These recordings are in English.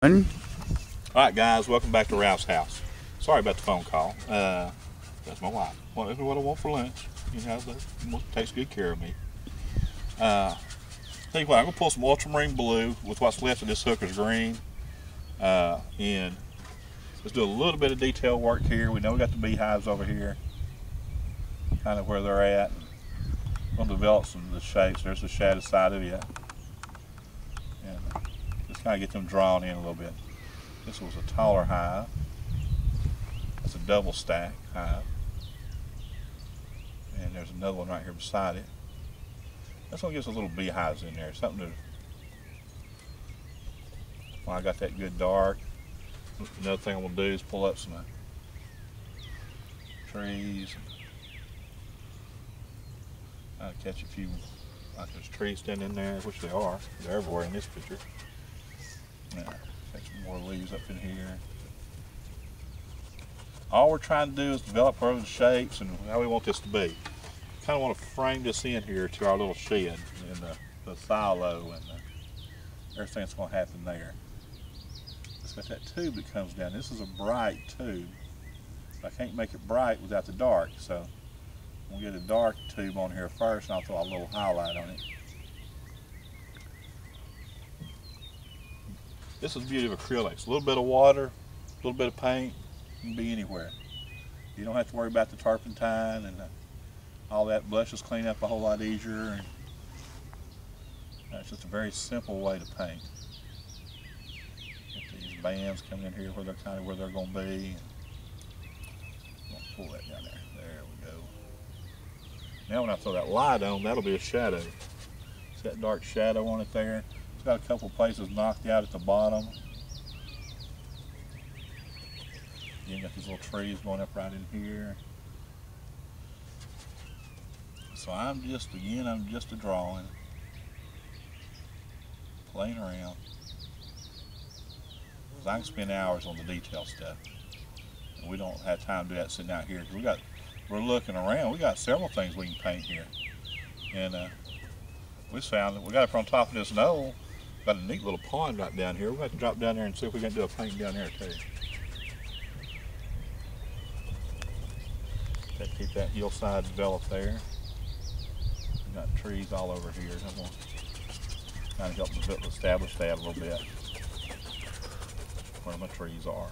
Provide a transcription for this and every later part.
Alright guys, welcome back to Ralph's house. Sorry about the phone call. That's my wife. Well, this is what I want for lunch. You know, takes good care of me. Tell you what, I'm going to pull some ultramarine blue with what's left of this hooker's green. And let's do a little bit of detail work here. We know we got the beehives over here, kind of where they're at. I'm going to develop some of the shapes. There's the shadow side of it. And just kind of get them drawn in a little bit. This was a taller hive. That's a double stack hive. And there's another one right here beside it. That's going to give us a little beehives in there. Something to, when I got that good dark. Another thing I'm going to do is pull up some trees. I'll catch a few, like there's trees standing in there, which they are. They're everywhere in this picture. Now, take some more leaves up in here. All we're trying to do is develop our own shapes and how we want this to be. Kind of want to frame this in here to our little shed and the silo and everything that's going to happen there. It's got that tube that comes down. This is a bright tube. I can't make it bright without the dark, so we'll get a dark tube on here first and I'll throw a little highlight on it. This is the beauty of acrylics. A little bit of water, a little bit of paint, you can be anywhere. You don't have to worry about the turpentine and all that. Brushes clean up a whole lot easier. And that's just a very simple way to paint. Get these bands coming in here where they're kind of where they're going to be. I'll pull that down there. There we go. Now when I throw that light on, that'll be a shadow. It's got dark shadow on it there. It's got a couple places knocked out at the bottom. You got these little trees going up right in here. So I'm just a drawing, playing around. Because I can spend hours on the detail stuff. And we don't have time to do that sitting out here. We're looking around. We got several things we can paint here. And we found that we got up on top of this knoll. Got a neat little pond right down here. We'll have to drop down there and see if we can do a painting down there too. Keep that hillside developed there. We got trees all over here. I'm going to kind of help establish that a little bit, where my trees are.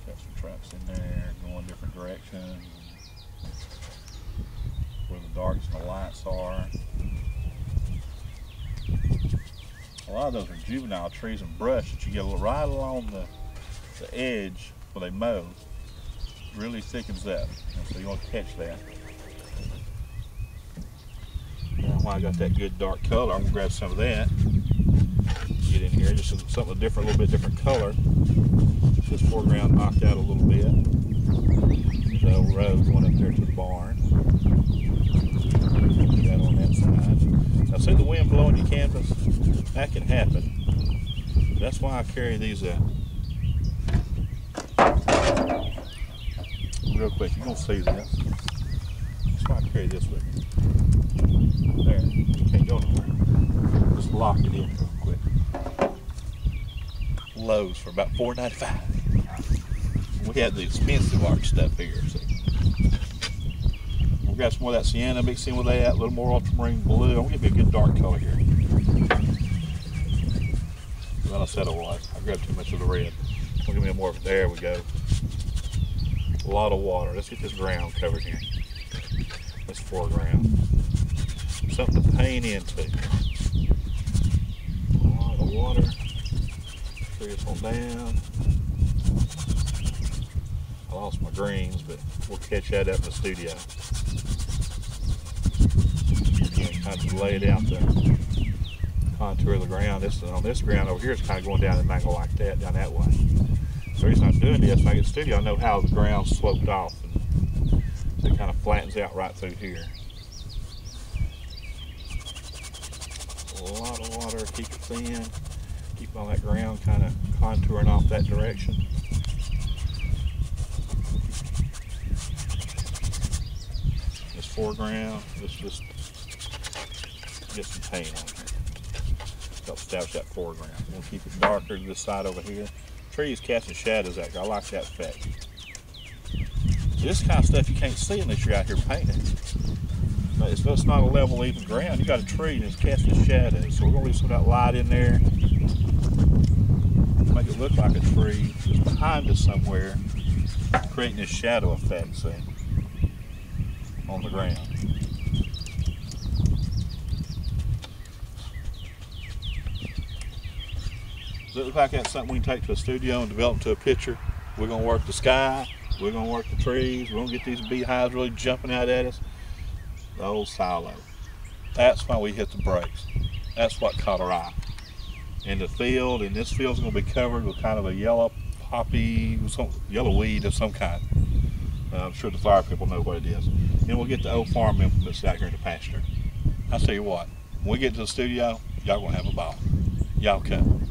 Got some tracks in there going different directions, where the darks and the lights are. A lot of those are juvenile trees and brush that you get right along the edge where they mow. Really thickens up, so you want to catch that. Now while I got that good dark color, I'm going to grab some of that. Get in here, just something different, a little bit different color. This foreground knocked out a little bit. The old road going up there to the barn. Put that on that side. Now see the wind blowing your canvas? That can happen. That's why I carry these real quick, you're going to see this. That's why I carry this with me. There, you can't go nowhere. Just lock it in real quick. Lowe's for about $4.95. We have the expensive art stuff here. So. We've got some more of that sienna mixed in with that, a little more ultramarine blue. I'm going to give you a good dark color here. Well, I said I was. I grabbed too much of the red. We'll give me more of it. There we go. A lot of water. Let's get this ground covered here. This foreground. Something to paint into. A lot of water. Bring this one down. I lost my greens, but we'll catch that up in the studio. Again, kind of laid out the contour of the ground. On this ground over here, it's kind of going down an angle like that, down that way. The reason I'm doing this, when I get to the studio, I know how the ground's sloped off. And so it kind of flattens out right through here. A lot of water, keep it thin. Keep all that ground kind of contouring off that direction. This foreground, let's just get some paint on here. help establish that foreground. We'll keep it darker to this side over here. Trees casting shadows out here. I like that effect. This kind of stuff you can't see unless you're out here painting. But it's not a level, even ground. You got a tree and it's casting shadows. So we're gonna leave some of that light in there. Make it look like a tree just behind us somewhere, creating this shadow effect, see, on the ground. Does it look like that's something we can take to a studio and develop into a picture? We're gonna work the sky, we're gonna work the trees, we're gonna get these beehives really jumping out at us. The old silo. That's why we hit the brakes. That's what caught our eye. In the field, and this field's gonna be covered with kind of a yellow poppy, yellow weed of some kind. I'm sure the fire people know what it is. And we'll get the old farm implements out here in the pasture. I'll tell you what, when we get to the studio, y'all gonna have a ball. Y'all come.